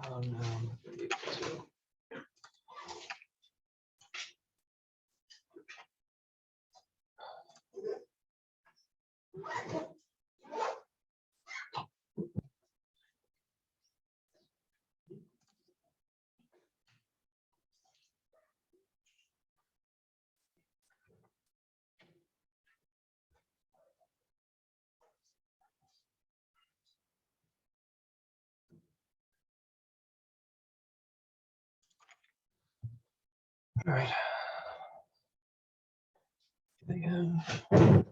Oh no, I'm not gonna be able to. All right. They have.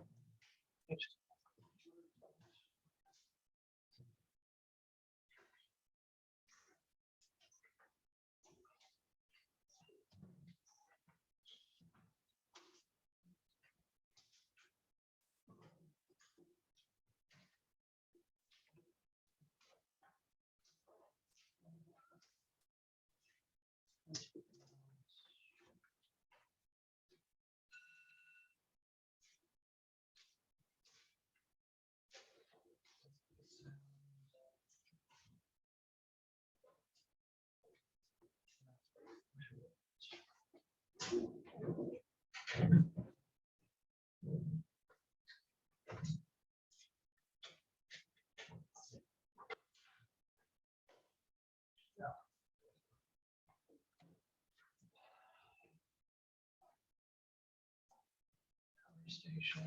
Station.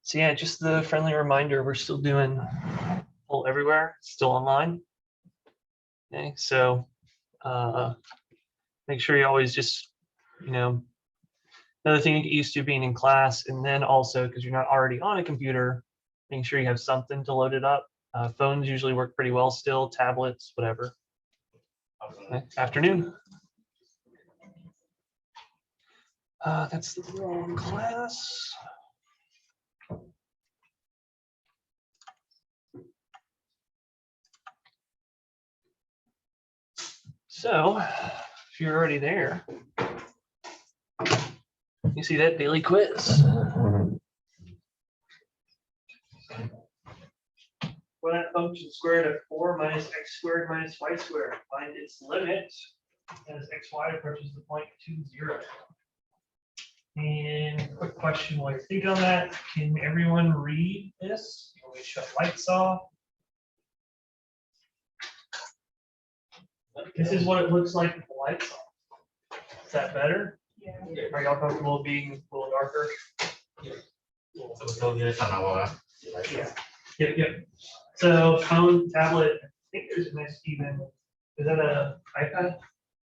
So yeah, just the friendly reminder, we're still doing poll everywhere, still online. Okay, so make sure you always just, another thing you get used to being in class, and then also because you're not already on a computer, making sure you have something to load it up. Phones usually work pretty well still, tablets, whatever. Okay. Afternoon. That's the wrong class. So, if you're already there, you see that daily quiz. When that function squared of 4 minus x squared minus y squared, find its limit as xy approaches the point 2, 0. And quick question while you think on that, can everyone read this? Can we shut lights off? This is what it looks like with the lights off. Is that better? Yeah. Are y'all comfortable being a little darker? Yeah. Yep. So phone, tablet, I think there's a nice even. Is that a iPad?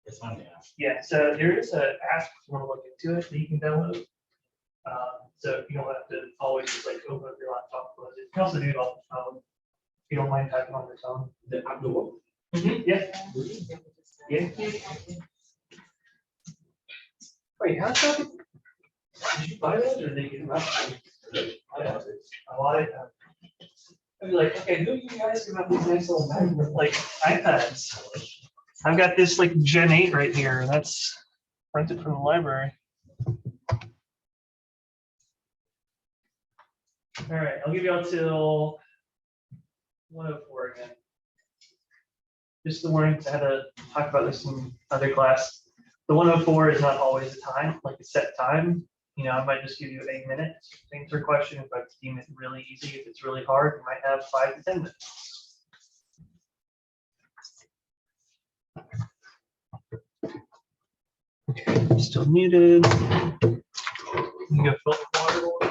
This one, yeah. Yeah, so there is an app if you want to look into it that you can download. So you don't have to always just like open up your laptop, close it. You can also do it on the phone. If you don't mind typing on your phone. The app do what? Yeah. Yeah. Wait, how's that? Did you buy that or did they get them out? I bought it. I'd be like, okay, who are you guys about these nice little bags with like iPads? I've got this like Gen 8 right here. That's rented from the library. All right, I'll give you all till 1:04 again. Just the warning, I had to talk about this in other class. The 1:04 is not always a time, like a set time. I might just give you 8 minutes to answer a question if I deem it really easy. If it's really hard, you might have 5 to 10 minutes. Okay, I'm still muted. You go fill the water real quick.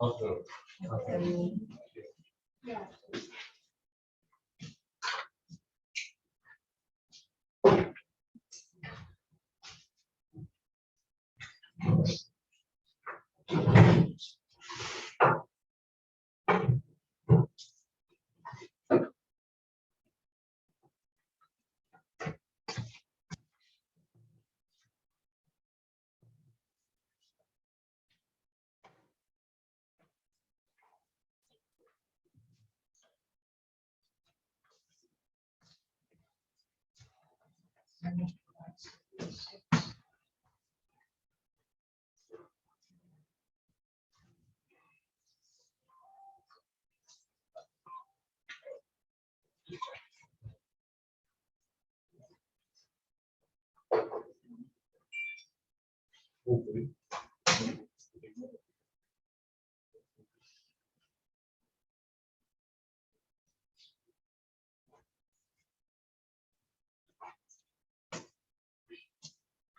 Also, hopefully.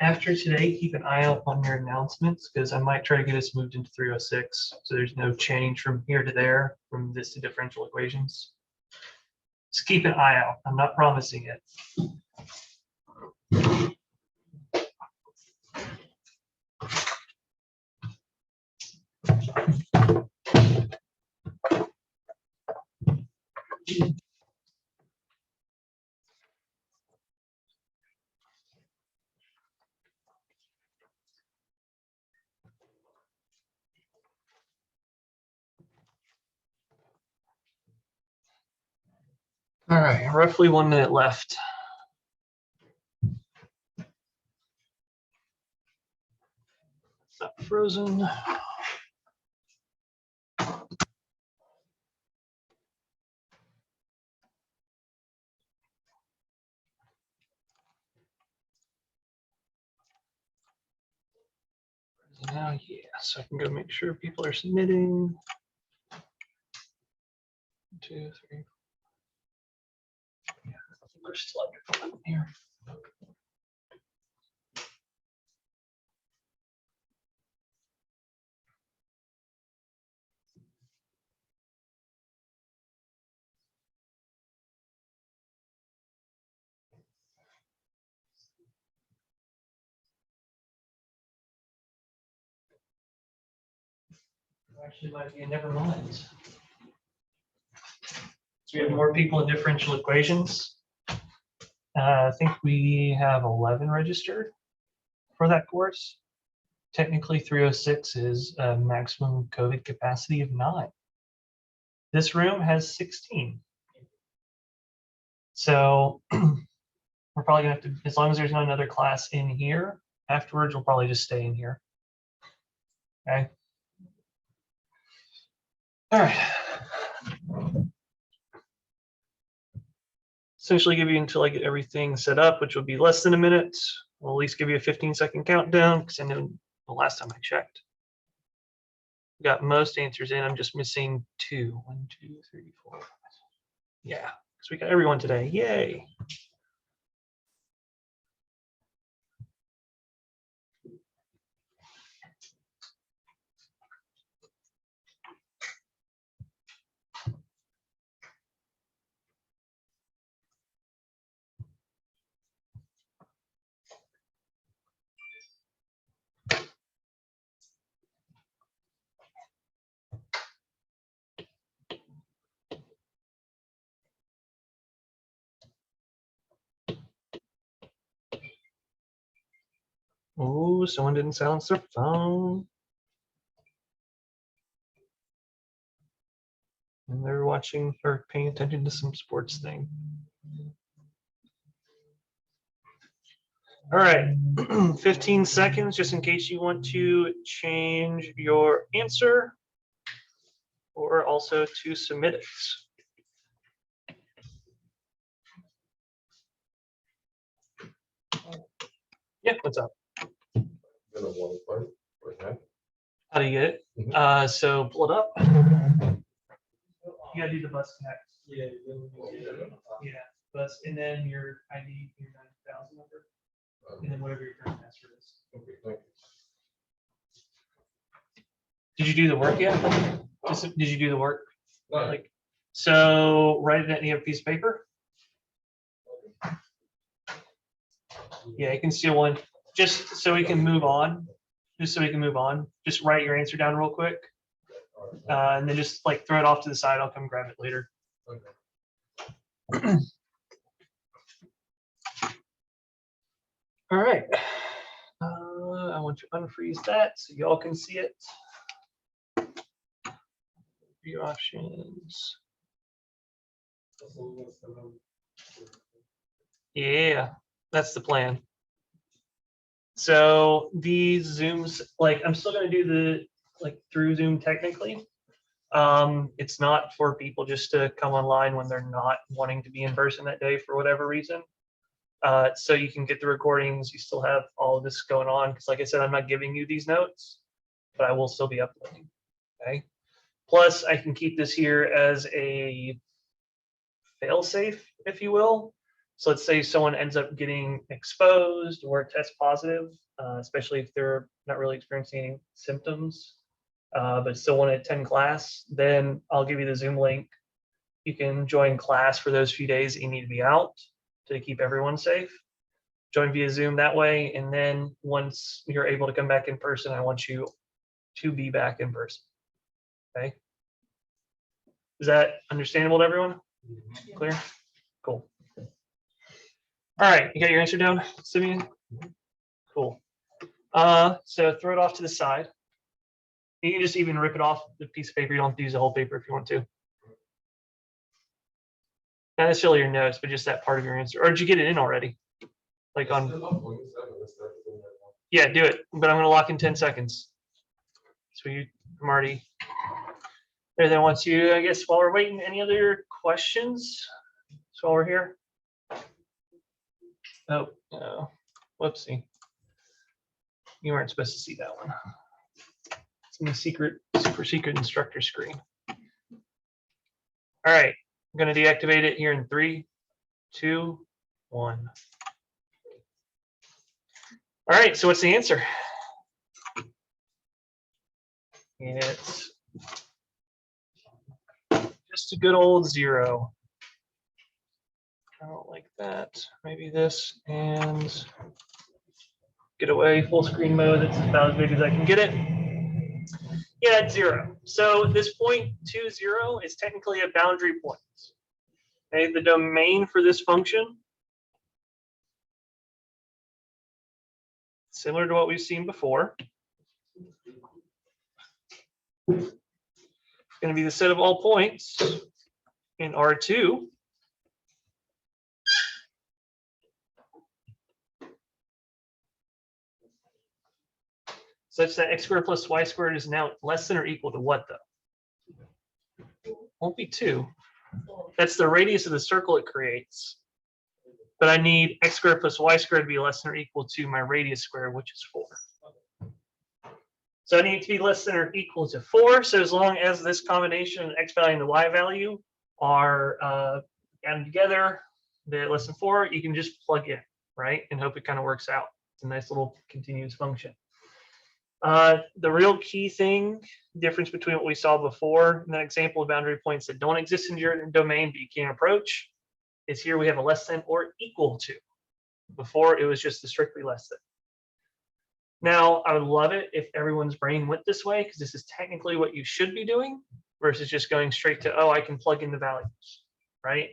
After today, keep an eye out on your announcements because I might try to get us moved into 306. So there's no change from here to there, from this to differential equations. Just keep an eye out. I'm not promising it. All right, roughly 1 minute left. It's not frozen. Now, yeah, so I can go make sure people are submitting. 1, 2, 3. Yeah, I think we're still under here. Actually, might be a never mind. So we have more people in differential equations. I think we have 11 registered for that course. Technically, 306 is a maximum COVID capacity of 9. This room has 16. So we're probably gonna have to, as long as there's not another class in here, afterwards, we'll probably just stay in here. Okay. All right. Essentially give you until I get everything set up, which will be less than a minute. We'll at least give you a 15-second countdown because I know the last time I checked. We got most answers in. I'm just missing 2. 1, 2, 3, 4. Yeah, because we got everyone today. Yay. Oh, someone didn't silence their phone. And they're watching or paying attention to some sports thing. All right, 15 seconds just in case you want to change your answer or also to submit it. Yeah, what's up? How do you get it? So pull it up. You gotta do the bus connect. Yeah, bus, and then your ID, your 90,000 number, and then whatever your current password is. Okay, thank you. Did you do the work yet? Did you do the work? Not Like, so write it in a piece of paper. Yeah, you can steal one, just so we can move on. Just write your answer down real quick, and then just like throw it off to the side. I'll come grab it later. okay. All right. I want to unfreeze that so y'all can see it. View options. Yeah, that's the plan. So these Zooms, like I'm still gonna do the like through Zoom technically. It's not for people just to come online when they're not wanting to be in person that day for whatever reason. So you can get the recordings, you still have all of this going on, because like I said, I'm not giving you these notes, but I will still be uploading, okay? Plus, I can keep this here as a fail-safe, if you will. So let's say someone ends up getting exposed or test positive, especially if they're not really experiencing any symptoms, but still want to attend class, then I'll give you the Zoom link. You can join class for those few days that you need to be out to keep everyone safe. Join via Zoom that way, and then once you're able to come back in person, I want you to be back in person, okay? Is that understandable to everyone? Clear? Cool. All right, you got your answer down, Simeon? Cool. So throw it off to the side. You can just even rip it off the piece of paper. You don't have to use the whole paper if you want to. Not necessarily your notes, but just that part of your answer. Or did you get it in already? Like on. Yeah, do it. But I'm going to lock in 10 seconds. So I'm already there. Then once you, I guess, while we're waiting, any other questions? So while we're here. Oh, no. Whoopsie. You weren't supposed to see that one. It's in the super secret instructor screen. All right. I'm going to deactivate it here in 3, 2, 1. All right, so what's the answer? It's just a good old 0. I don't like that. Maybe this, and get away full screen mode. That's about as big as I can get it. Yeah, it's 0. So this 0.20 is technically a boundary point. Okay, the domain for this function, similar to what we've seen before, it's going to be the set of all points in R2 such that x squared plus y squared is now less than or equal to what, though? Won't be 2. That's the radius of the circle it creates. But I need x squared plus y squared to be less than or equal to my radius squared, which is 4. So I need it to be less than or equal to 4. So as long as this combination of x value and the y value are added together, they're less than 4, you can just plug in, right? And hope it kind of works out. It's a nice little continuous function. The real key thing, difference between what we saw before in that example of boundary points that don't exist in your domain but you can't approach, is here we have a less than or equal to. Before it was just the strictly less than. Now, I would love it if everyone's brain went this way, because this is technically what you should be doing versus just going straight to, oh, I can plug in the values, right?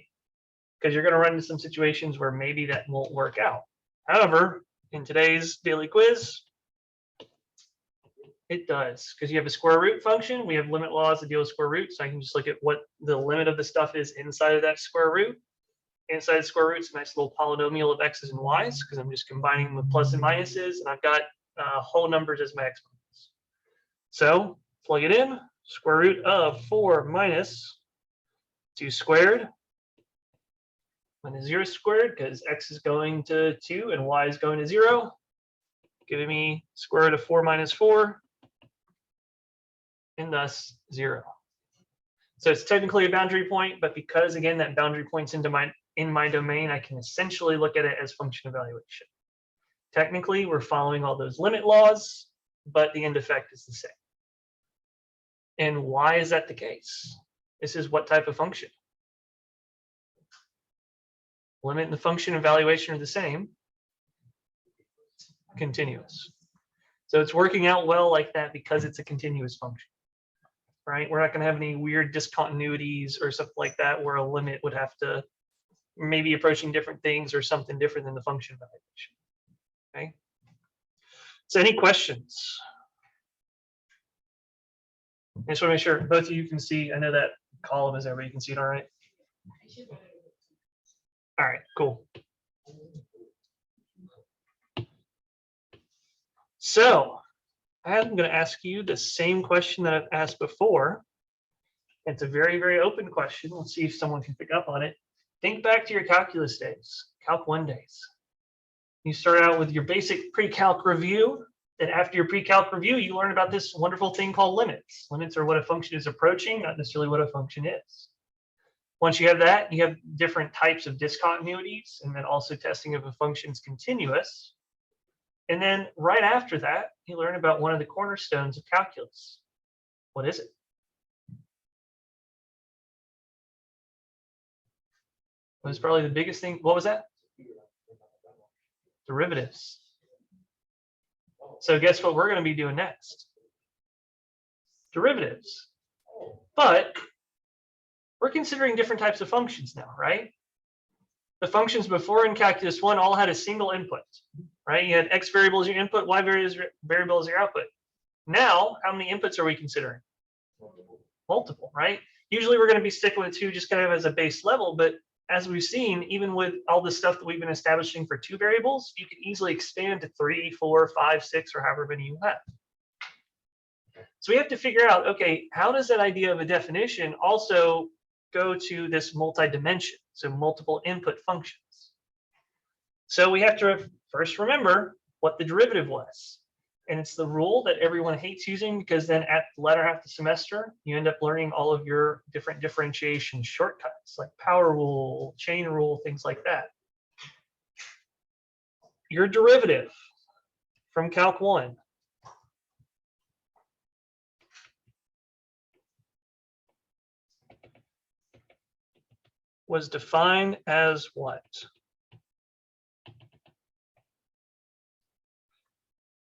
Because you're going to run into some situations where maybe that won't work out. However, in today's daily quiz, it does, because you have a square root function. We have limit laws that deal with square roots. So I can just look at what the limit of the stuff is inside of that square root. Inside the square root is a nice little polynomial of x's and y's, because I'm just combining the plus and minuses, and I've got whole numbers as my exponents. So plug it in. Square root of 4 minus 2 squared minus 0 squared, because x is going to 2 and y is going to 0, giving me square root of 4 minus 4, and thus 0. So it's technically a boundary point, but because again that boundary point's in my domain, I can essentially look at it as function evaluation. Technically, we're following all those limit laws, but the end effect is the same. And why is that the case? This is what type of function? Limit and the function evaluation are the same. Continuous. So it's working out well like that because it's a continuous function, right? We're not going to have any weird discontinuities or something like that where a limit would have to maybe approaching different things or something different than the function evaluation. Okay. So any questions? I just want to make sure both of you can see. I know that column is there, but you can see it all right. All right, cool. So I'm going to ask you the same question that I've asked before. It's a very, very open question. Let's see if someone can pick up on it. Think back to your calculus days, Calc 1 days. You start out with your basic pre-calc review. Then after your pre-calc review, you learn about this wonderful thing called limits. Limits are what a function is approaching, not necessarily what a function is. Once you have that, you have different types of discontinuities, and then also testing if a function is continuous. And then right after that, you learn about one of the cornerstones of calculus. What is it? It was probably the biggest thing. What was that? Derivatives. So guess what we're going to be doing next? Derivatives. But we're considering different types of functions now, right? The functions before in Calculus 1 all had a single input, right? You had x variable as your input, y variable as your output. Now, how many inputs are we considering? Multiple, right? Usually we're going to be sticking with 2 just kind of as a base level, but as we've seen, even with all the stuff that we've been establishing for 2 variables, you can easily expand to 3, 4, 5, 6, or however many you have. So we have to figure out, okay, how does that idea of a definition also go to this multi-dimension, so multiple input functions? So we have to first remember what the derivative was. And it's the rule that everyone hates using because then at the latter half of the semester, you end up learning all of your different differentiation shortcuts like power rule, chain rule, things like that. Your derivative from Calc 1 was defined as what?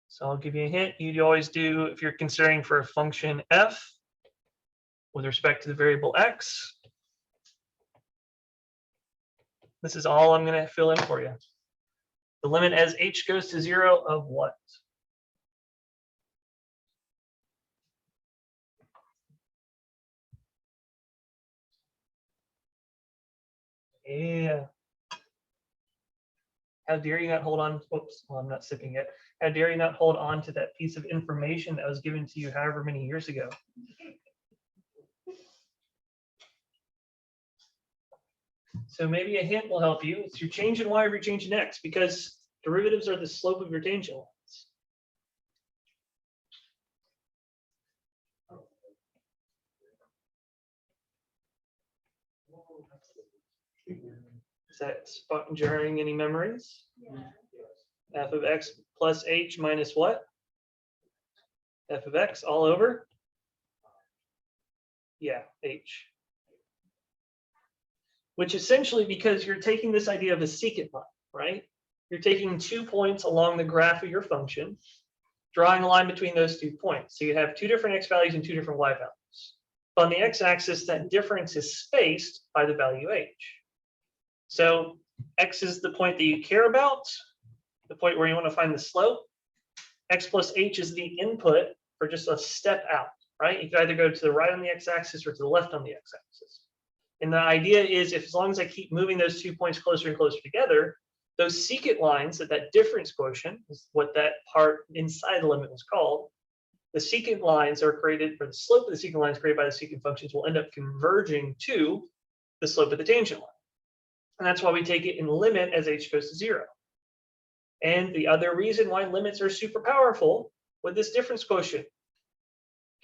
So I'll give you a hint. You'd always do, if you're considering for a function f with respect to the variable x, this is all I'm going to fill in for you. The limit as h goes to 0 of what? Yeah. How dare you not hold on? Oops, well, I'm not sipping yet. How dare you not hold on to that piece of information that was given to you however many years ago? So maybe a hint will help you. It's your change in y over your change in x, because derivatives are the slope of your tangent lines. Is that spot jarring any memories? Yeah. F of x plus h minus what? F of x all over? Yeah, h. Which essentially, because you're taking this idea of a secant line, right? You're taking 2 points along the graph of your function, drawing a line between those 2 points. So you have 2 different x values and 2 different y values. But on the x-axis, that difference is spaced by the value h. So x is the point that you care about, the point where you want to find the slope. X plus h is the input for just a step out, right? You can either go to the right on the x-axis or to the left on the x-axis. And the idea is, if as long as I keep moving those 2 points closer and closer together, those secant lines, that difference quotient is what that part inside the limit was called. The secant lines are created, or the slope of the secant lines created by the secant functions will end up converging to the slope of the tangent line. And that's why we take it in limit as h goes to 0. And the other reason why limits are super powerful with this difference quotient,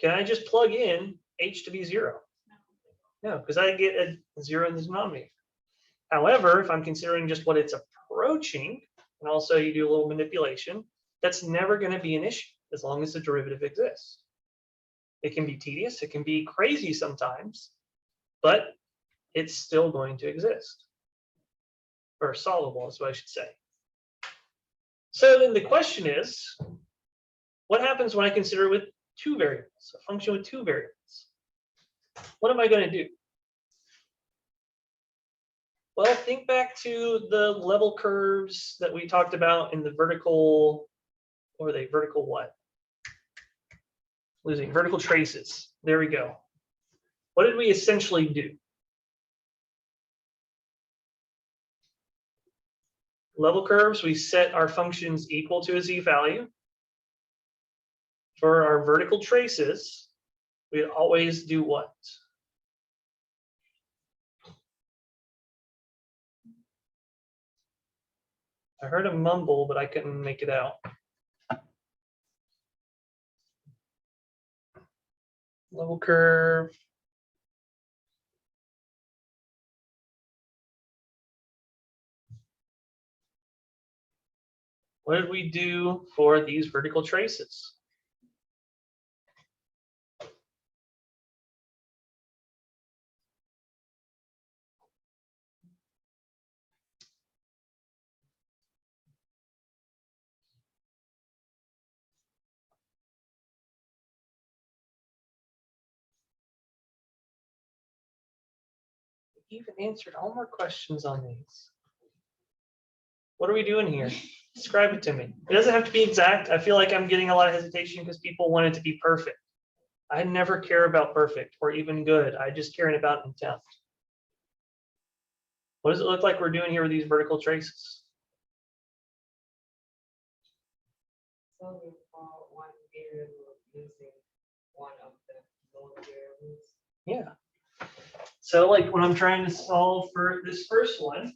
can I just plug in h to be 0? No, because I get a 0 in the denominator. However, if I'm considering just what it's approaching, and also you do a little manipulation, that's never going to be an issue as long as the derivative exists. It can be tedious, it can be crazy sometimes, but it's still going to exist. Or solvable is what I should say. So then the question is, what happens when I consider it with two variables, a function with two variables? What am I going to do? Well, think back to the level curves that we talked about in the vertical, or the vertical what? Losing vertical traces. There we go. What did we essentially do? Level curves, we set our functions equal to a z-value. For our vertical traces, we always do what? I heard a mumble, but I couldn't make it out. Level curve. What did we do for these vertical traces? We even answered all more questions on these. What are we doing here? Describe it to me. It doesn't have to be exact. I feel like I'm getting a lot of hesitation because people want it to be perfect. I never care about perfect or even good. I just care about intent. What does it look like we're doing here with these vertical traces? So we call one variable using one of the known variables. Yeah. So like when I'm trying to solve for this first one,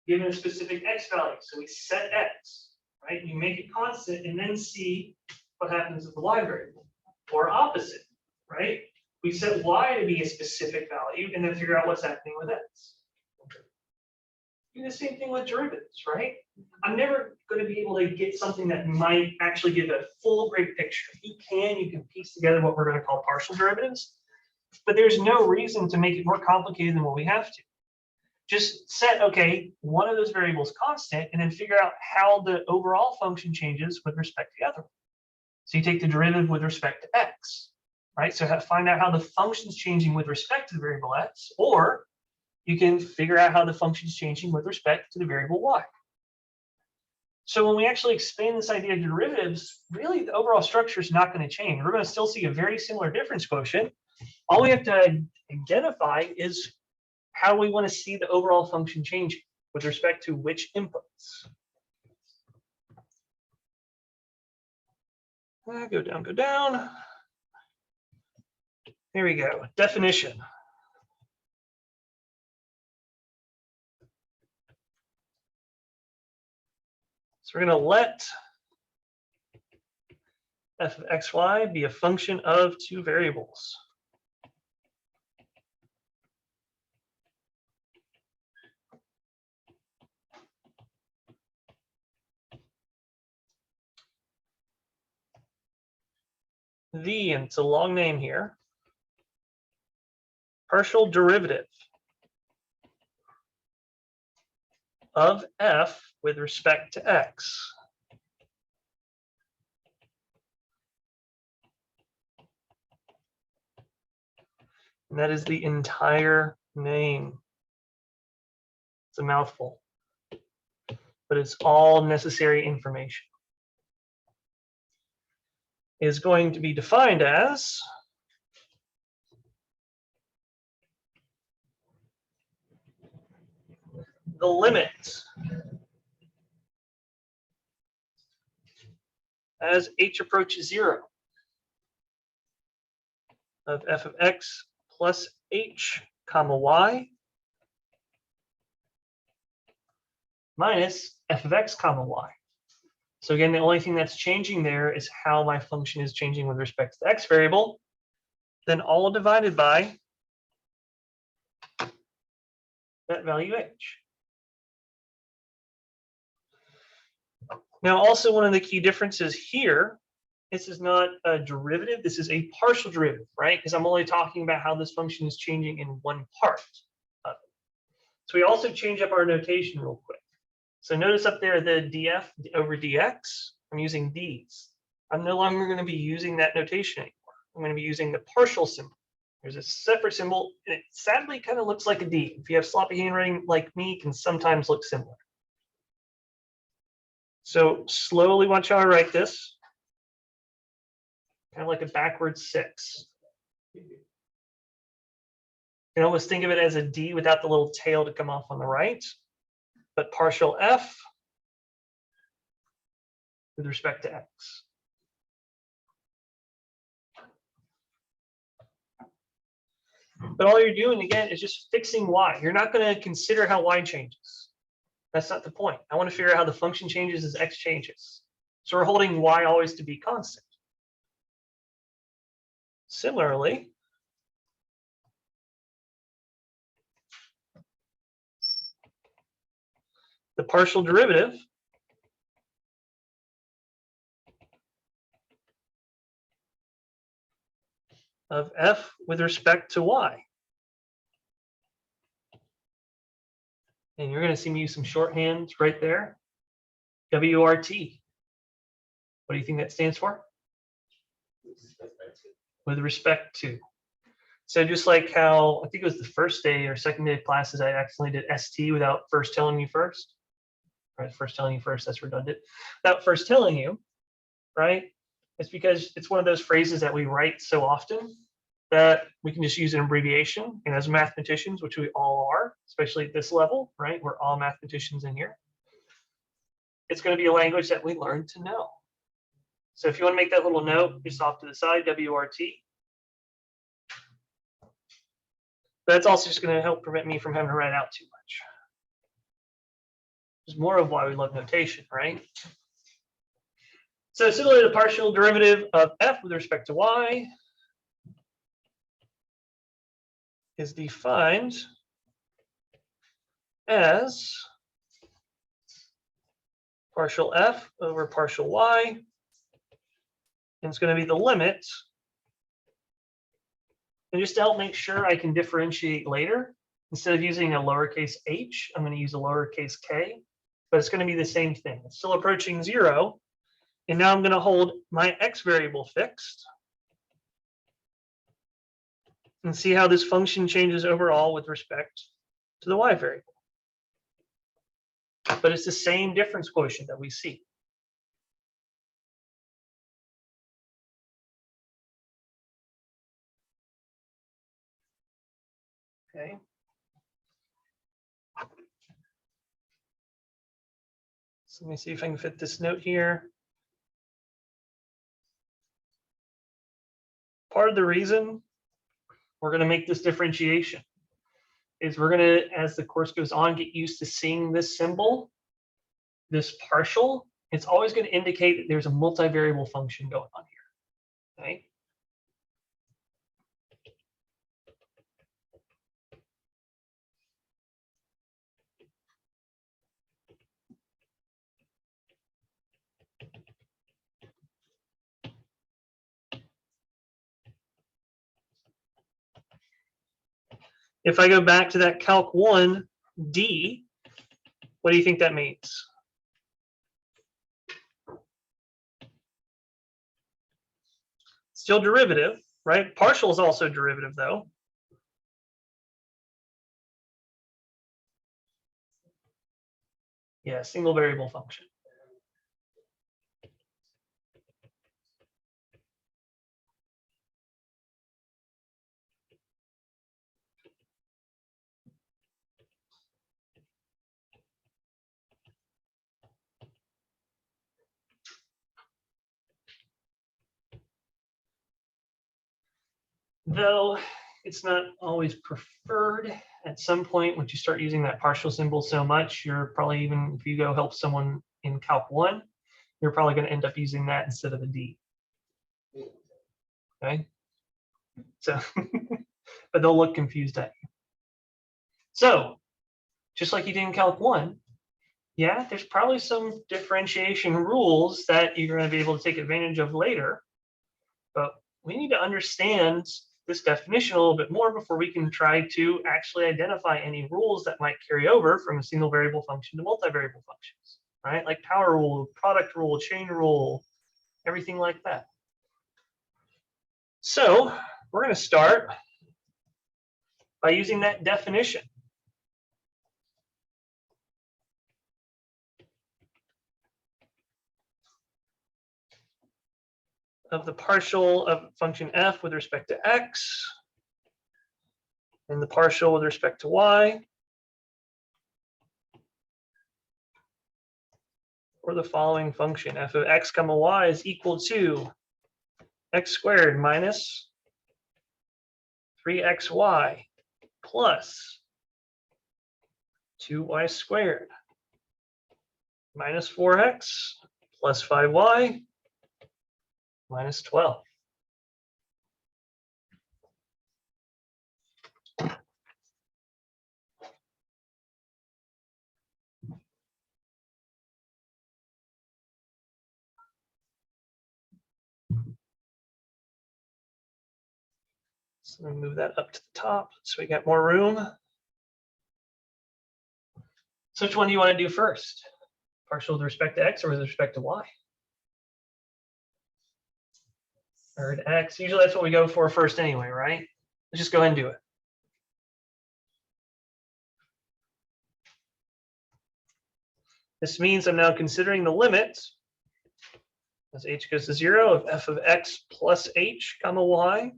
given a specific x value, so we set x, right? You make it constant and then see what happens with the y variable, or opposite, right? We set y to be a specific value and then figure out what's happening with x. Do the same thing with derivatives, right? I'm never going to be able to get something that might actually give a full great picture. If you can piece together what we're going to call partial derivatives, but there's no reason to make it more complicated than what we have to. Just set, okay, one of those variables constant, and then figure out how the overall function changes with respect to the other one. So you take the derivative with respect to x, right? So find out how the function's changing with respect to the variable x, or you can figure out how the function is changing with respect to the variable y. So when we actually expand this idea of derivatives, really the overall structure is not going to change. We're going to still see a very similar difference quotient. All we have to identify is how we want to see the overall function changing with respect to which inputs. Go down, go down. There we go. Definition. So we're going to let f of xy be a function of two variables. The, and it's a long name here, partial derivative of f with respect to x. And that is the entire name. It's a mouthful, but it's all necessary information. Is going to be defined as the limit as h approaches 0 of f of x plus h comma y minus f of x comma y. So again, the only thing that's changing there is how my function is changing with respect to the x variable, then all divided by that value h. Now, also one of the key differences here this is not a derivative, this is a partial derivative, right? Because I'm only talking about how this function is changing in one part of it. So we also change up our notation real quick. So notice up there the df over dx, I'm using these. I'm no longer going to be using that notation anymore. I'm going to be using the partial symbol. There's a separate symbol, and it sadly kind of looks like a D. If you have sloppy handwriting like me, it can sometimes look similar. So slowly watch how I write this. Kind of like a backwards 6. You can almost think of it as a D without the little tail to come off on the right, but partial f with respect to x. But all you're doing, again, is just fixing y. You're not going to consider how y changes. That's not the point. I want to figure out how the function changes as x changes. So we're holding y always to be constant. Similarly, the partial derivative of f with respect to y. And you're going to see me use some shorthands right there. WRT. What do you think that stands for? With respect to. So just like how, I think it was the first day or second day of classes, I accidentally did ST without first telling you first. Right, first telling you first, that's redundant. Without first telling you, right? It's because it's one of those phrases that we write so often that we can just use an abbreviation. And as mathematicians, which we all are, especially at this level, right? We're all mathematicians in here. It's going to be a language that we learn to know. So if you want to make that little note, just off to the side, WRT. That's also just going to help prevent me from having to write out too much. It's more of why we love notation, right? So similarly, the partial derivative of f with respect to y is defined as partial f over partial y. And it's going to be the limit. And just to help make sure I can differentiate later, instead of using a lowercase h, I'm going to use a lowercase k, but it's going to be the same thing. It's still approaching 0. And now I'm going to hold my x variable fixed and see how this function changes overall with respect to the y variable. But it's the same difference quotient that we see. Okay. So let me see if I can fit this note here. Part of the reason we're going to make this differentiation is we're going to, as the course goes on, get used to seeing this symbol, this partial. It's always going to indicate that there's a multivariable function going on here. Okay. If I go back to that Calc 1 D, what do you think that means? Still derivative, right? Partial is also derivative though. Yeah, single variable function. Though it's not always preferred. At some point, once you start using that partial symbol so much, you're probably, even if you go help someone in Calc 1, you're probably going to end up using that instead of a D. Okay. So, but they'll look confused at you. So, just like you did in Calc 1, yeah, there's probably some differentiation rules that you're going to be able to take advantage of later, but we need to understand this definition a little bit more before we can try to actually identify any rules that might carry over from a single variable function to multivariable functions, right? Like power rule, product rule, chain rule, everything like that. So we're going to start by using that definition. Of the partial of function f with respect to x and the partial with respect to y, or the following function f of x comma y is equal to x squared minus 3xy plus 2y squared minus 4x plus 5y minus 12. So I'm gonna move that up to the top so we got more room. So which one do you want to do first? Partial with respect to x or with respect to y? Or to x. Usually that's what we go for first anyway, right? Let's just go ahead and do it. This means I'm now considering the limit as h goes to 0 of f of x plus h comma y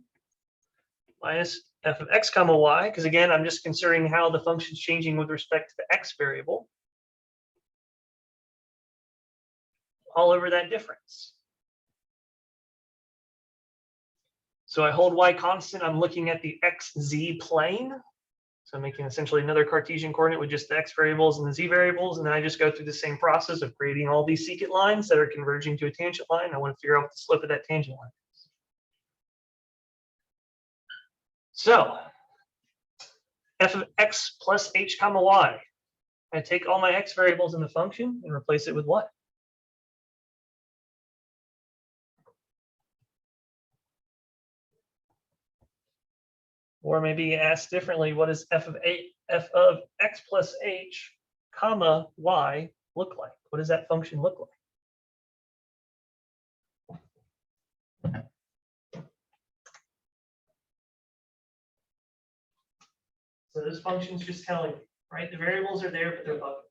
minus f of x comma y, because again, I'm just considering how the function's changing with respect to the x variable, all over that difference. So I hold y constant, I'm looking at the xz plane. So I'm making essentially another Cartesian coordinate with just the x variables and the z variables, and then I just go through the same process of creating all these secant lines that are converging to a tangent line. I want to figure out what the slope of that tangent line is. So f of x plus h comma y. I take all my x variables in the function and replace it with what? Or maybe asked differently, what does f of x plus h comma y look like? What does that function look like? So this function is just telling me, right? The variables are there, but they're buckets.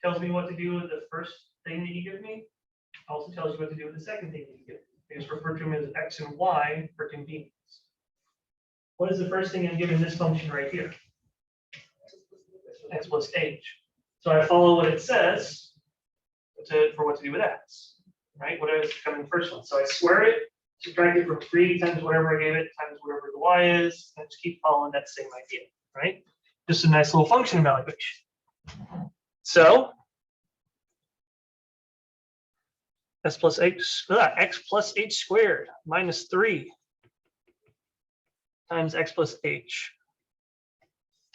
Tells me what to do with the first thing that you give me. Also tells you what to do with the second thing that you give me. I just refer to them as x and y for convenience. What is the first thing I'm giving this function right here? X plus h. So I follow what it says for what to do with x, right? What is coming first one? So I square it, subtract it from 3 times whatever I gave it, times whatever the y is, and just keep following that same idea, right? Just a nice little function evaluation. So x plus h squared minus 3 times x plus h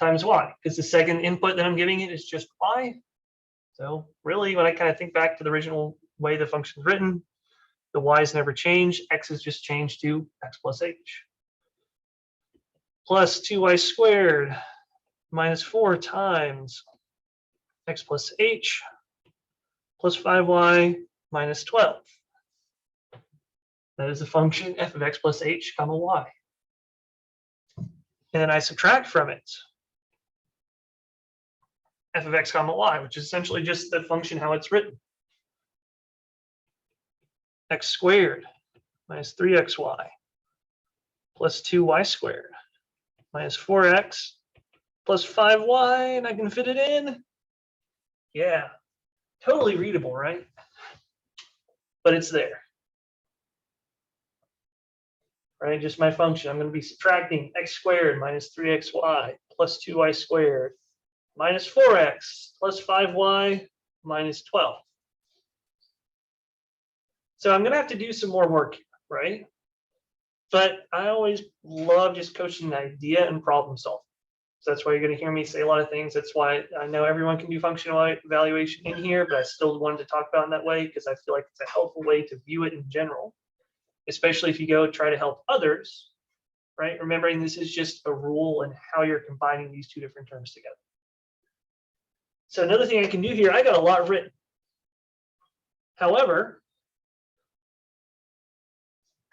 times y, because the second input that I'm giving it is just y. So really, when I kind of think back to the original way the function is written, the y's never changed, x is just changed to x plus h. Plus 2y squared minus 4 times x plus h plus 5y minus 12. That is the function f of x plus h comma y. And then I subtract from it f of x comma y, which is essentially just the function how it's written. X squared minus 3xy plus 2y squared minus 4x plus 5y, and I can fit it in. Yeah, totally readable, right? But it's there. Right, just my function. I'm going to be subtracting x squared minus 3xy plus 2y squared minus 4x plus 5y minus 12. So I'm going to have to do some more work here, right? But I always love just coaching an idea and problem solving. So that's why you're going to hear me say a lot of things. That's why I know everyone can do functional evaluation in here, but I still wanted to talk about it in that way because I feel like it's a helpful way to view it in general, especially if you go try to help others, right? Remembering this is just a rule and how you're combining these two different terms together. So another thing I can do here, I got a lot written. However,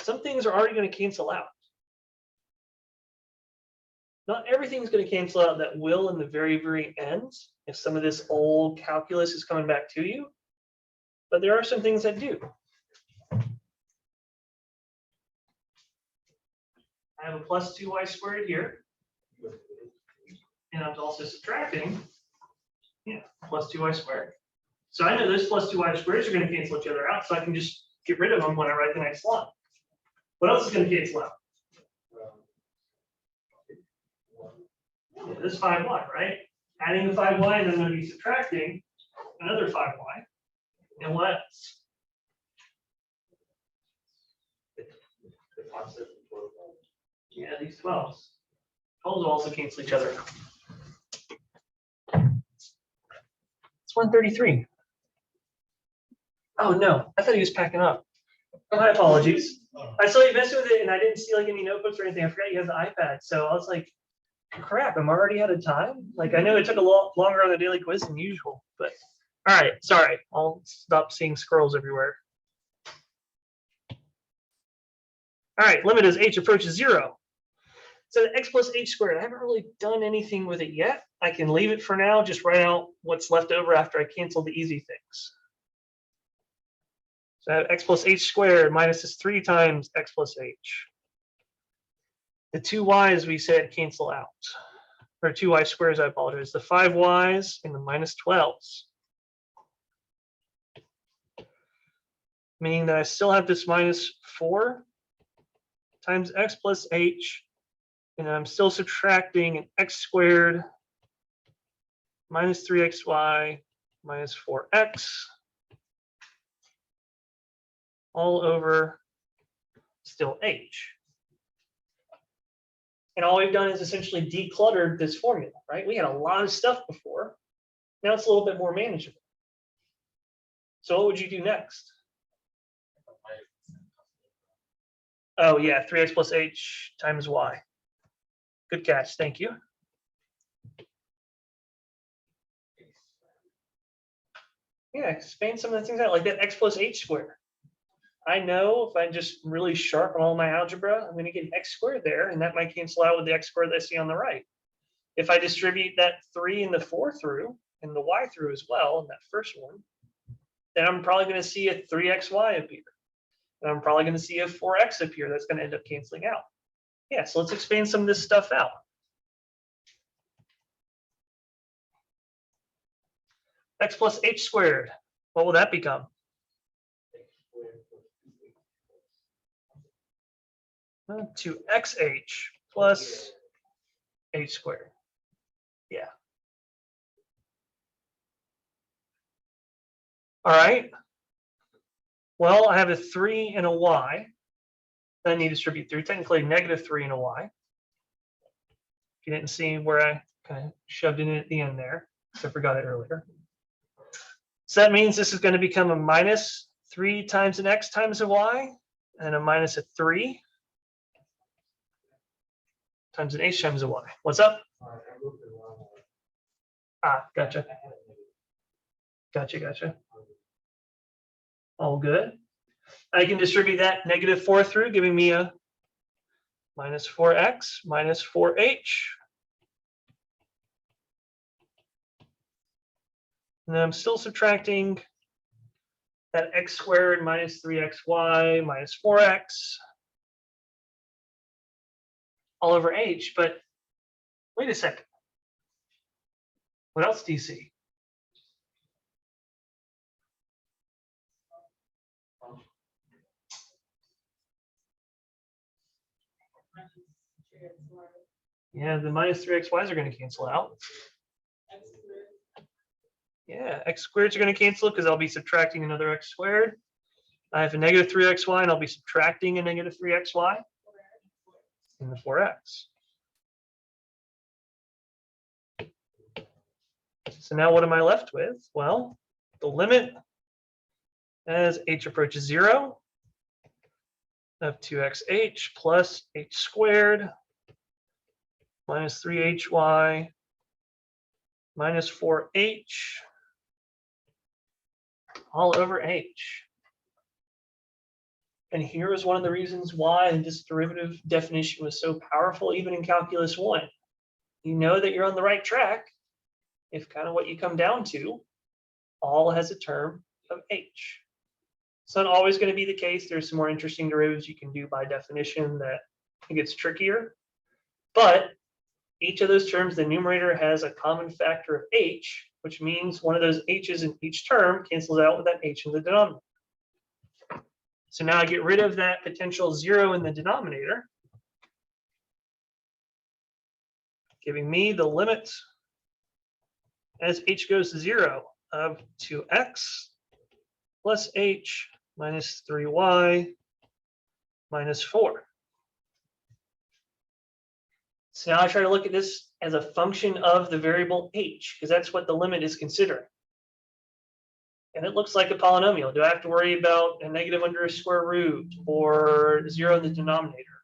some things are already going to cancel out. Not everything's going to cancel out that will in the very, very end, if some of this old calculus is coming back to you, but there are some things that do. I have a plus 2y squared here, and I'm also subtracting, plus 2y squared. So I know those plus 2y squareds are going to cancel each other out, so I can just get rid of them when I write the next line. What else is going to cancel out? This 5y, right? Adding the 5y, and then I'm going to be subtracting another 5y. And what else? Yeah, these 12s. 12s will also cancel each other out. It's 133. Oh no, I thought he was packing up. My apologies. I saw you messing with it and I didn't see like any notebooks or anything. I forgot you have the iPad. So I was like, crap, I'm already out of time. Like I know it took a lot longer on the daily quiz than usual, but all right, sorry. I'll stop seeing scrolls everywhere. All right, limit as h approaches 0. So the x plus h squared, I haven't really done anything with it yet. I can leave it for now, just write out what's left over after I cancel the easy things. So I have x plus h squared minus this 3 times x plus h. The 2 y's we said cancel out. Or 2y squares, I apologize. The 5 y's and the minus 12s. Meaning that I still have this minus 4 times x plus h. And I'm still subtracting an x squared minus 3xy minus 4x all over still h. And all we've done is essentially decluttered this formula, right? We had a lot of stuff before. Now it's a little bit more manageable. So what would you do next? Oh yeah, 3x plus h times y. Good catch, thank you. Yeah, expand some of the things out, like that x plus h squared. I know if I just really sharpen all my algebra, I'm going to get an x squared there, and that might cancel out with the x squared that I see on the right. If I distribute that 3 and the 4 through, and the y through as well, in that first one, then I'm probably going to see a 3xy appear. And I'm probably going to see a 4x appear. That's going to end up canceling out. Yeah, so let's expand some of this stuff out. X plus h squared, what will that become? To xh plus h squared. Yeah. All right. Well, I have a 3 and a y. Then I need to distribute through. Technically, negative 3 and a y. If you didn't see where I kind of shoved it in at the end there, because I forgot it earlier. So that means this is going to become a minus 3 times an x times a y, and a minus a 3 times an h times a y. What's up? Ah, gotcha. Gotcha. All good. I can distribute that negative 4 through, giving me a minus 4x minus 4h. And then I'm still subtracting that x squared minus 3xy minus 4x all over h. But wait a second. What else do you see? Yeah, the minus 3xy's are going to cancel out. Yeah, x squareds are going to cancel because I'll be subtracting another x squared. I have a negative 3xy, and I'll be subtracting a negative 3xy and the 4x. So now what am I left with? Well, the limit as h approaches 0 of 2xh plus h squared minus 3hy minus 4h all over h. And here is one of the reasons why this derivative definition was so powerful, even in Calculus 1. You know that you're on the right track if kind of what you come down to all has a term of h. It's not always going to be the case. There's some more interesting derivatives you can do by definition that it gets trickier. But each of those terms, the numerator has a common factor of h, which means one of those h's in each term cancels out with that h in the denominator. So now I get rid of that potential 0 in the denominator, giving me the limit as h goes to 0 of 2x plus h minus 3y minus 4. So now I try to look at this as a function of the variable h, because that's what the limit is considering. And it looks like a polynomial. Do I have to worry about a negative under a square root or 0 in the denominator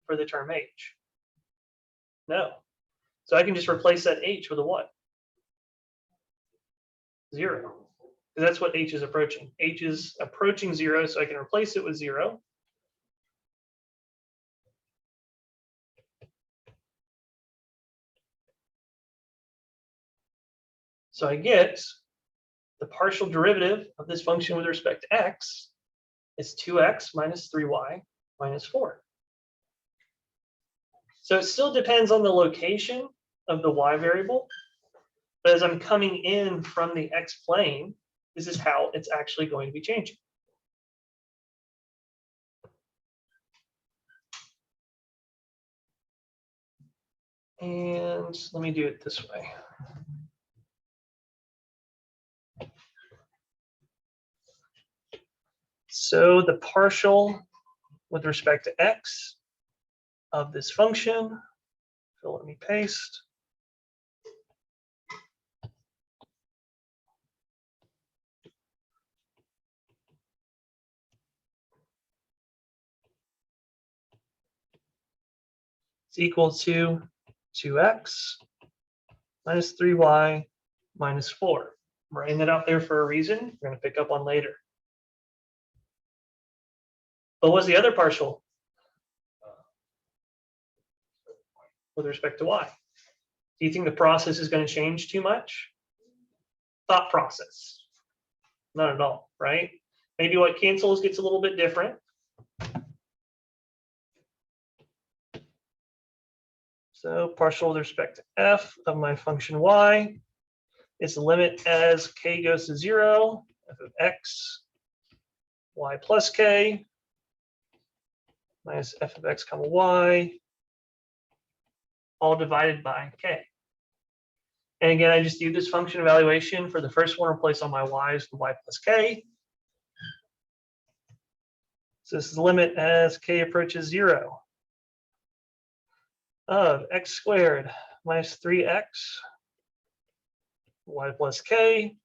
for the term h? No. So I can just replace that h with a what? 0. Because that's what h is approaching. H is approaching 0, so I can replace it with 0. So I get the partial derivative of this function with respect to x is 2x minus 3y minus 4. So it still depends on the location of the y variable, but as I'm coming in from the x plane, this is how it's actually going to be changing. And let me do it this way. So the partial with respect to x of this function, so let me paste. It's equal to 2x minus 3y minus 4. I'm writing that out there for a reason we're going to pick up on later. But what's the other partial with respect to y? Do you think the process is going to change too much? Thought process. Not at all, right? Maybe what cancels gets a little bit different. So partial with respect to f of my function y is the limit as k goes to 0, f of x, y plus k, minus f of x comma y, all divided by k. And again, I just do this function evaluation. For the first one, replace all my y's with y plus k. So this is the limit as k approaches 0 of x squared minus 3x y plus k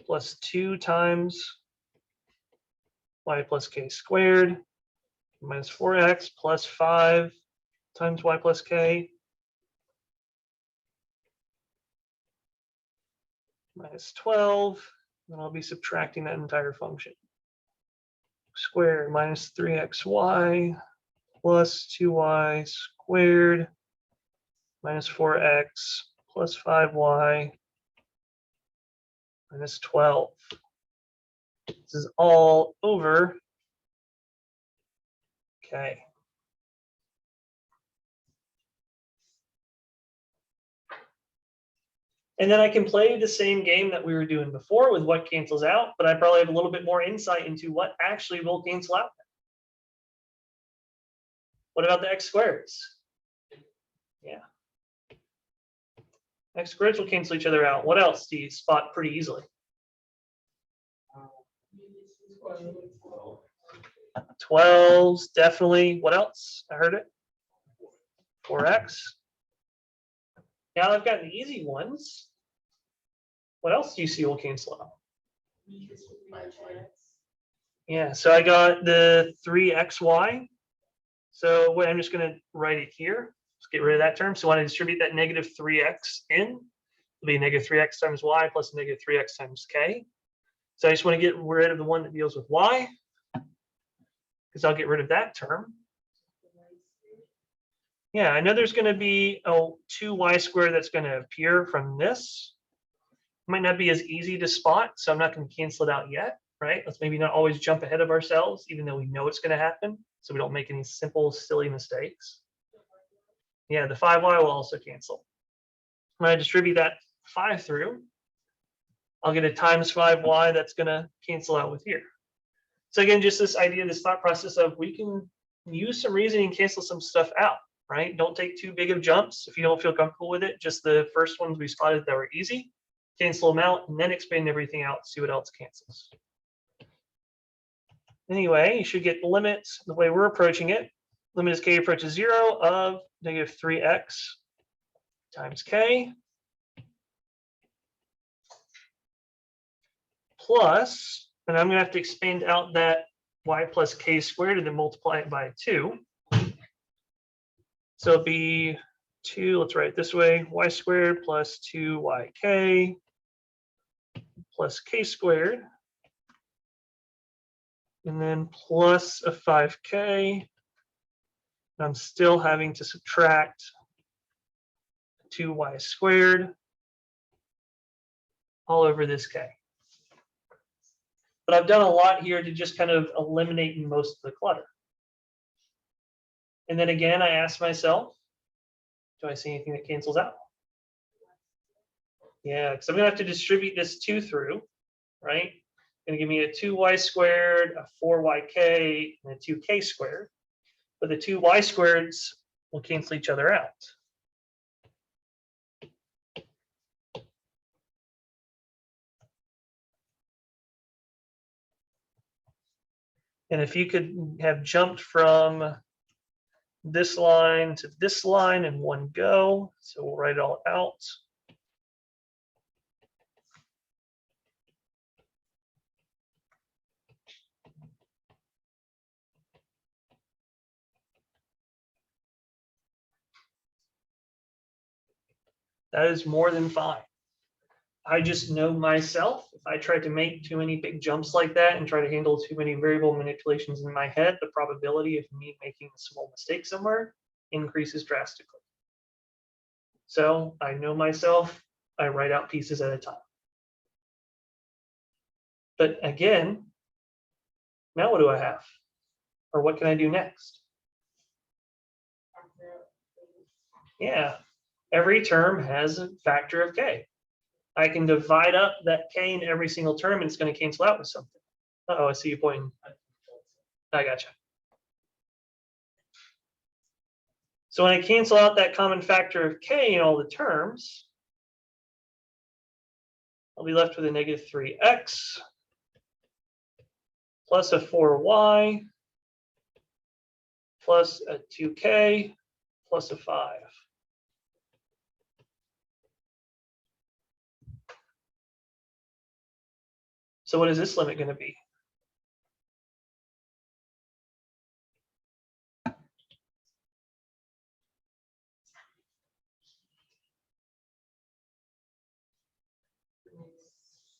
plus 2 times y plus k squared minus 4x plus 5 times y plus k minus 12. Then I'll be subtracting that entire function. Squared minus 3xy plus 2y squared minus 4x plus 5y minus 12. This is all over k. And then I can play the same game that we were doing before with what cancels out, but I probably have a little bit more insight into what actually will cancel out. What about the x squareds? Yeah. X squareds will cancel each other out. What else do you spot pretty easily? 12s, definitely. What else? I heard it. 4x. Now I've got the easy ones. What else do you see will cancel out? Yeah, so I got the 3xy. So what I'm just going to write it here. Let's get rid of that term. So when I distribute that negative 3x in, it'll be negative 3x times y plus negative 3x times k. So I just want to get rid of the one that deals with y, because I'll get rid of that term. Yeah, I know there's going to be a 2y squared that's going to appear from this. Might not be as easy to spot, so I'm not going to cancel it out yet, right? Let's maybe not always jump ahead of ourselves, even though we know it's going to happen, so we don't make any simple, silly mistakes. Yeah, the 5y will also cancel. When I distribute that 5 through, I'll get a times 5y that's going to cancel out with here. So again, just this idea, this thought process of we can use some reasoning and cancel some stuff out, right? Don't take too big of jumps if you don't feel comfortable with it. Just the first ones we spotted that were easy, cancel them out, and then expand everything out, see what else cancels. Anyway, you should get the limits the way we're approaching it. Limit as k approaches 0 of negative 3x times k plus, and I'm going to have to expand out that y plus k squared and then multiply it by 2. So it'll be 2, let's write it this way, y squared plus 2yk plus k squared, and then plus a 5k. I'm still having to subtract 2y squared all over this k. But I've done a lot here to just kind of eliminate most of the clutter. And then again, I ask myself, do I see anything that cancels out? Yeah, because I'm going to have to distribute this 2 through, right? Going to give me a 2y squared, a 4yk, and a 2k squared. But the 2y squareds will cancel each other out. And if you could have jumped from this line to this line in one go, so we'll write it all out. That is more than fine. I just know myself, if I try to make too many big jumps like that and try to handle too many variable manipulations in my head, the probability of me making a small mistake somewhere increases drastically. So I know myself, I write out pieces at a time. But again, now what do I have? Or what can I do next? Yeah, every term has a factor of k. I can divide up that k in every single term and it's going to cancel out with something. Uh-oh, I see you pointing. I gotcha. So when I cancel out that common factor of k in all the terms, I'll be left with a negative 3x plus a 4y plus a 2k plus a 5. So what is this limit going to be?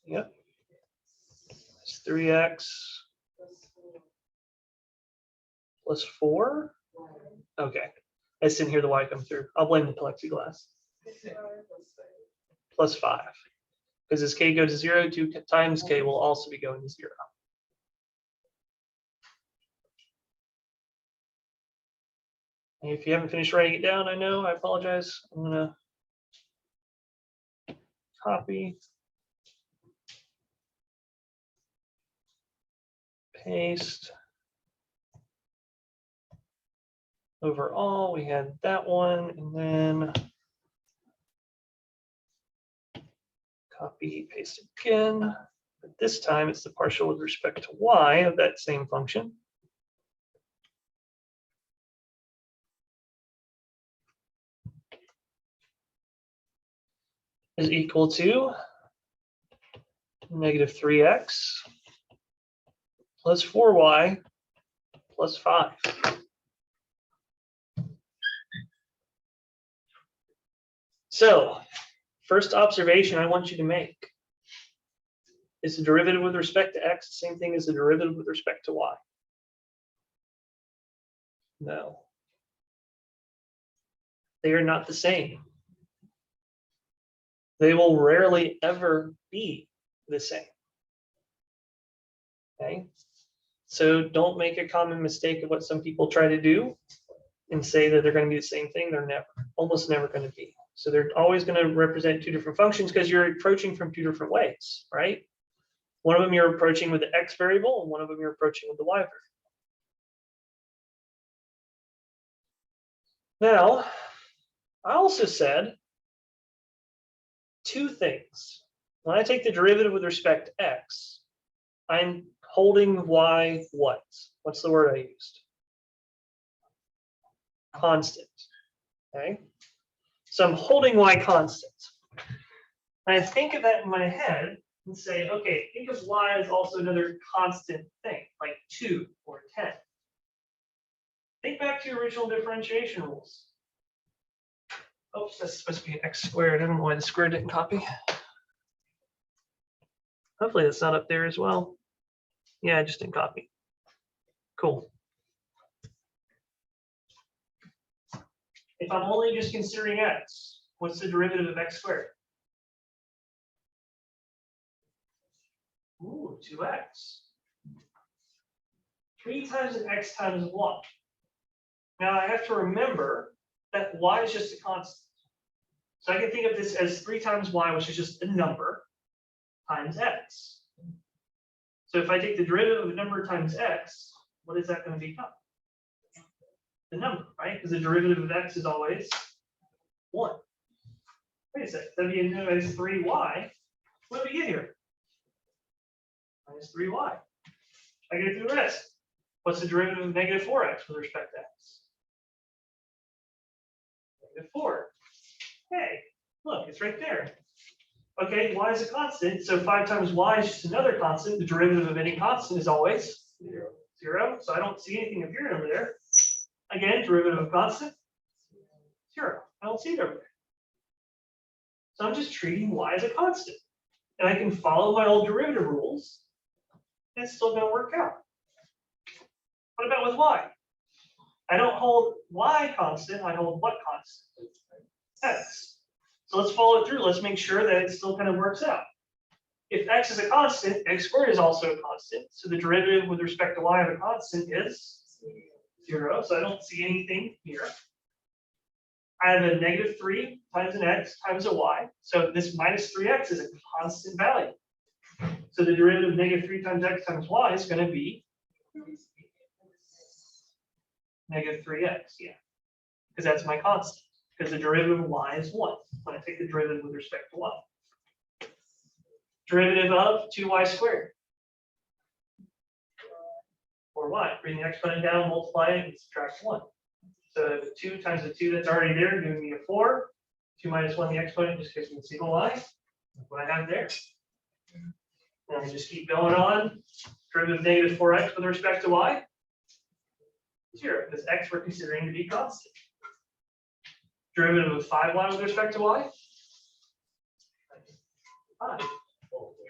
Yep. It's 3x plus 4. Okay. I just didn't hear the y come through. I'll blame the plexiglass. Plus 5. Because as k goes to 0, 2 times k will also be going to 0. And if you haven't finished writing it down, I know, I apologize. I'm going to copy, paste. Overall, we had that one, and then copy, paste again. But this time it's the partial with respect to y of that same function. Is equal to negative 3x plus 4y plus 5. So, first observation I want you to make is the derivative with respect to x the same thing as the derivative with respect to y? No. They are not the same. They will rarely ever be the same. Okay? So don't make a common mistake of what some people try to do and say that they're going to be the same thing. They're never, almost never going to be. So they're always going to represent two different functions because you're approaching from two different ways, right? One of them you're approaching with the x variable, and one of them you're approaching with the y variable. Now, I also said two things. When I take the derivative with respect to x, I'm holding y what? What's the word I used? Constant. Okay. So I'm holding y constant. And I think of that in my head and say, okay, think of y as also another constant thing, like 2 or 10. Think back to your original differentiation rules. Oops, that's supposed to be an x squared. I don't know why the square didn't copy. Hopefully that's not up there as well. Yeah, I just didn't copy. Cool. If I'm only just considering x, what's the derivative of x squared? Ooh, 2x. 3 times an x times 1. Now I have to remember that y is just a constant. So I can think of this as 3 times y, which is just a number, times x. So if I take the derivative of a number times x, what is that going to become? The number, right? Because the derivative of x is always 1. Wait a second, that'd be minus 3y. What do we get here? Minus 3y. I get it through the rest. What's the derivative of negative 4x with respect to x? Negative 4. Hey, look, it's right there. Okay, y is a constant, so 5 times y is just another constant. The derivative of any constant is always 0. So I don't see anything appearing over there. Again, derivative of constant, 0. I don't see it over there. So I'm just treating y as a constant. And I can follow my old derivative rules, and it's still going to work out. What about with y? I don't hold y constant, I hold what constant? X. So let's follow it through. Let's make sure that it still kind of works out. If x is a constant, x squared is also a constant. So the derivative with respect to y of a constant is 0. So I don't see anything here. I have a negative 3 times an x times a y. So this minus 3x is a constant value. So the derivative of negative 3 times x times y is going to be negative 3x, yeah. Because that's my constant. Because the derivative of y is 1 when I take the derivative with respect to y. Derivative of 2y squared. Or y. Bring the exponent down, multiply it, and subtract 1. So the 2 times the 2 that's already there, giving me a 4. 2 minus 1, the exponent, just gives me a single y. That's what I have there. And I just keep going on. Derivative of negative 4x with respect to y. 0, because x we're considering to be constant. Derivative of 5y with respect to y. 5.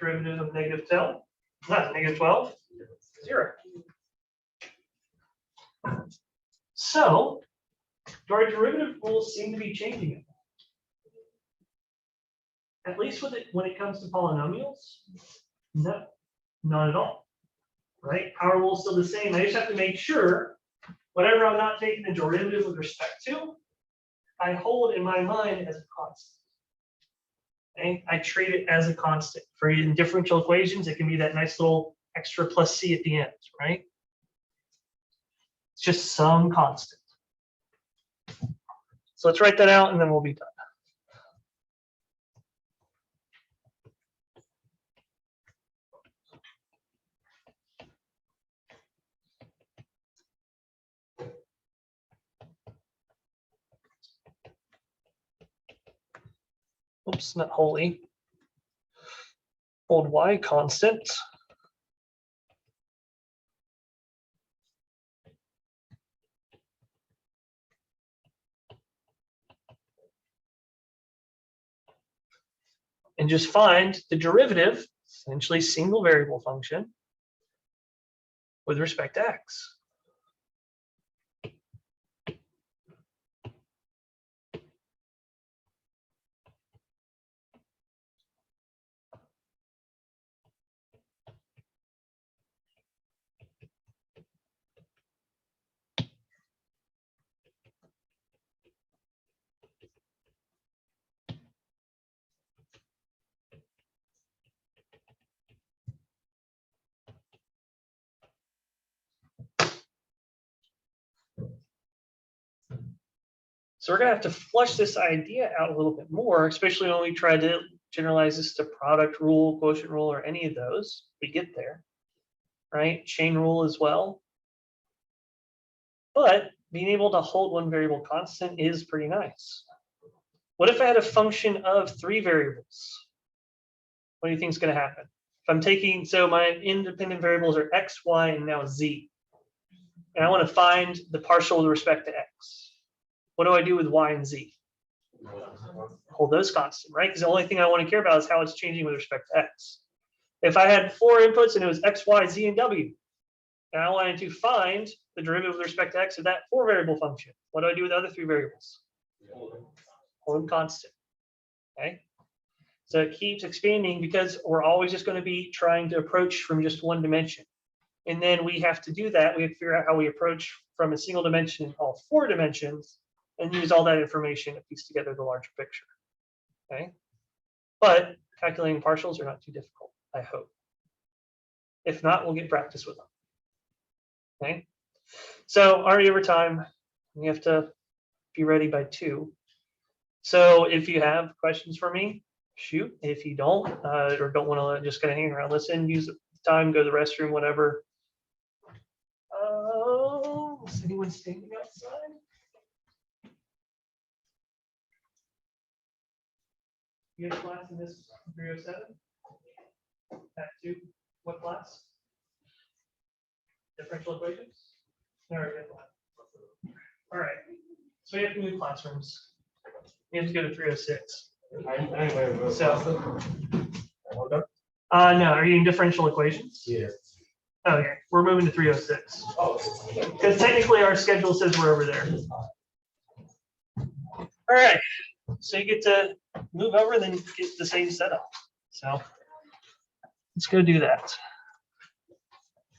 Derivative of negative 12. Not negative 12. 0. So, do our derivative rules seem to be changing? At least with it when it comes to polynomials? No, not at all. Right? Our rule is still the same. I just have to make sure whatever I'm not taking the derivative with respect to, I hold in my mind as a constant. Okay? I treat it as a constant. For in differential equations, it can be that nice little extra plus c at the end, right? It's just some constant. So let's write that out and then we'll be done. Oops, not wholly. Hold y constant. And just find the derivative, essentially single variable function, with respect to x. So we're going to have to flush this idea out a little bit more, especially when we try to generalize this to product rule, quotient rule, or any of those. We get there, right? Chain rule as well. But being able to hold one variable constant is pretty nice. What if I had a function of 3 variables? What do you think is going to happen? If I'm taking, so my independent variables are x, y, and now z. And I want to find the partial with respect to x. What do I do with y and z? Hold those constant, right? Because the only thing I want to care about is how it's changing with respect to x. If I had 4 inputs and it was x, y, z, and w, and I wanted to find the derivative with respect to x of that 4 variable function, what do I do with the other 3 variables? Hold them constant. Okay. So it keeps expanding because we're always just going to be trying to approach from just one dimension. And then we have to do that. We have to figure out how we approach from a single dimension in all 4 dimensions and use all that information to piece together the larger picture. Okay. But calculating partials are not too difficult, I hope. If not, we'll get practice with them. Okay. So already over time, we have to be ready by 2. So if you have questions for me, shoot. If you don't, or don't want to just kind of hang around, listen, use the time, go to the restroom, whatever. Is anyone standing outside? You have class in this 307? At 2, what class? Differential equations? All right, all right. So we have to move classrooms. We have to go to 306. So, no, are you in differential equations? Yes. Okay, we're moving to 306. Oh. Because technically our schedule says we're over there. All right, so you get to move over and then get the same setup. So let's go do that.